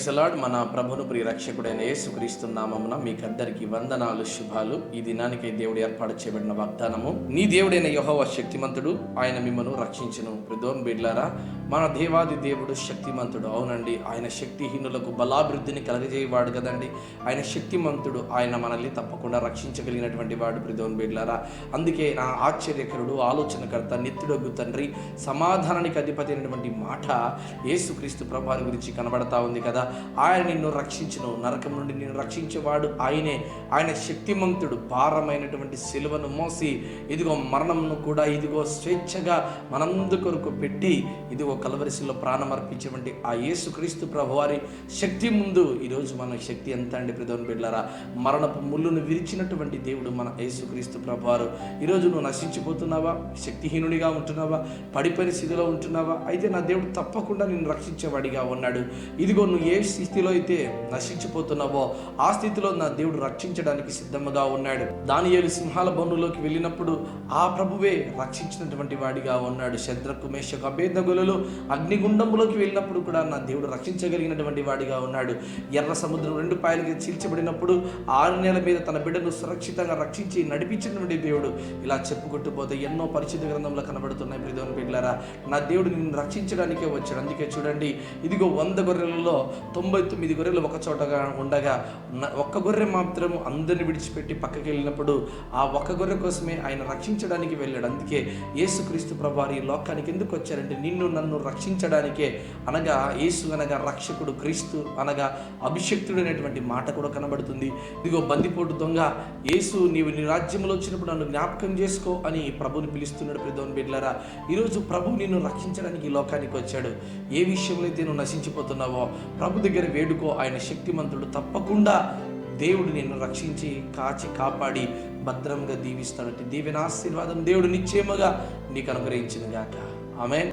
Praise the lord. మన ప్రభువును ప్రియ రక్షకుడైన యేసుక్రీస్తు నామమున మీకు అందరికీ వందనాలు, శుభాలు. ఈ దీనానికి దేవుడు ఏర్పాటు చేయబడిన వాగ్దానము, నీ దేవుడైన యెహోవా శక్తిమంతుడు, ఆయన మిమ్మను రక్షించును. ప్రిదోన్ బిడ్లారా, మన దేవాది దేవుడు శక్తిమంతుడు. అవునండి, ఆయన శక్తిహీనులకు బలాభివృద్ధిని కలగజేయవాడు కదండి. ఆయన శక్తిమంతుడు, ఆయన మనల్ని తప్పకుండా రక్షించగలిగినటువంటి వాడు. ప్రిదోన్ బిడ్లారా, అందుకే నా ఆశ్చర్యకరుడు, ఆలోచనకర్త, నిత్యుడగు తండ్రి, సమాధానానికి అధిపతి అయినటువంటి మాట యేసుక్రీస్తు ప్రభువారి గురించి కనబడతా ఉంది కదా. ఆయన నిన్ను రక్షించును, నరకం నుండి నిన్ను రక్షించేవాడు ఆయనే. ఆయన శక్తిమంతుడు. భారమైనటువంటి సిలువను మోసి ఇదిగో మరణంను కూడా ఇదిగో స్వేచ్ఛగా మనందు కొరకు పెట్టి ఇదిగో కల్వరిశిలో ప్రాణం అర్పించేటువంటి ఆ యేసుక్రీస్తు ప్రభువారి శక్తి ముందు ఈరోజు మన శక్తి ఎంత అండి ప్రిదోన్ బిడ్డలారా. మరణపు ముళ్ళును విరిచినటువంటి దేవుడు మన యేసుక్రీస్తు ప్రభువారు. ఈరోజు నువ్వు నశించిపోతున్నావా, శక్తిహీనుడిగా ఉంటున్నావా, పడిపోయిన స్థితిలో ఉంటున్నావా? అయితే నా దేవుడు తప్పకుండా నిన్ను రక్షించేవాడిగా ఉన్నాడు. ఇదిగో నువ్వు ఏ స్థితిలో అయితే నశించిపోతున్నావో ఆ స్థితిలో నా దేవుడు రక్షించడానికి సిద్ధంగా ఉన్నాడు. దానియేలు సింహాల బొన్నులోకి వెళ్ళినప్పుడు ఆ ప్రభువే రక్షించినటువంటి వాడిగా ఉన్నాడు. శద్రకు, మేషకు, అబేద్నెగోలు అగ్నిగుండంలోకి వెళ్ళినప్పుడు కూడా నా దేవుడు రక్షించగలిగినటువంటి వాడిగా ఉన్నాడు. ఎర్ర సముద్రం 2 పాయలుగా చీల్చబడినప్పుడు 6 నెలల మీద తన బిడ్డను సురక్షితంగా రక్షించి నడిపించినటువంటి దేవుడు. ఇలా చెప్పుకుంటూ పోతే ఎన్నో పరిశుద్ధ గ్రంథంలో కనబడుతున్నాయి. ప్రిదోన్ బిడ్డలారా, నా దేవుడు నిన్ను రక్షించడానికే వచ్చాడు. అందుకే చూడండి, ఇదిగో 100 గొర్రెలలో 99 గొర్రెలు ఒక చోటగా ఉండగా ఒక్క గొర్రె మాత్రం అందరిని విడిచిపెట్టి పక్కకి వెళ్ళినప్పుడు ఆ ఒక్క గొర్రె కోసమే ఆయన రక్షించడానికి వెళ్ళాడు. అందుకే యేసుక్రీస్తు ప్రభువారు ఈ లోకానికి ఎందుకు వచ్చారంటే నిన్ను నన్ను రక్షించడానికే. అనగా యేసు అనగా రక్షకుడు, క్రీస్తు అనగా అభిషక్తుడు అనేటువంటి మాట కూడా కనబడుతుంది. ఇదిగో బందిపోటు దొంగ, యేసు నీవు నీ రాజ్యంలో వచ్చినప్పుడు నన్ను జ్ఞాపకం చేసుకో అని ప్రభుని పిలుస్తున్నాడు. ప్రిదోన్ బిడ్డలారా, ఈరోజు ప్రభు నిన్ను రక్షించడానికి ఈ లోకానికి వచ్చాడు. ఏ విషయంలో అయితే నువ్వు నశించిపోతున్నావో ప్రభు దగ్గర వేడుకో. ఆయన శక్తిమంతుడు. తప్పకుండా దేవుడు నిన్ను రక్షించి కాచి కాపాడి భద్రంగా దీవిస్తాడట. దీవెన ఆశీర్వాదం దేవుడు నిశ్చయముగా నీకు అనుగ్రహించును గాక. ఆమేన్.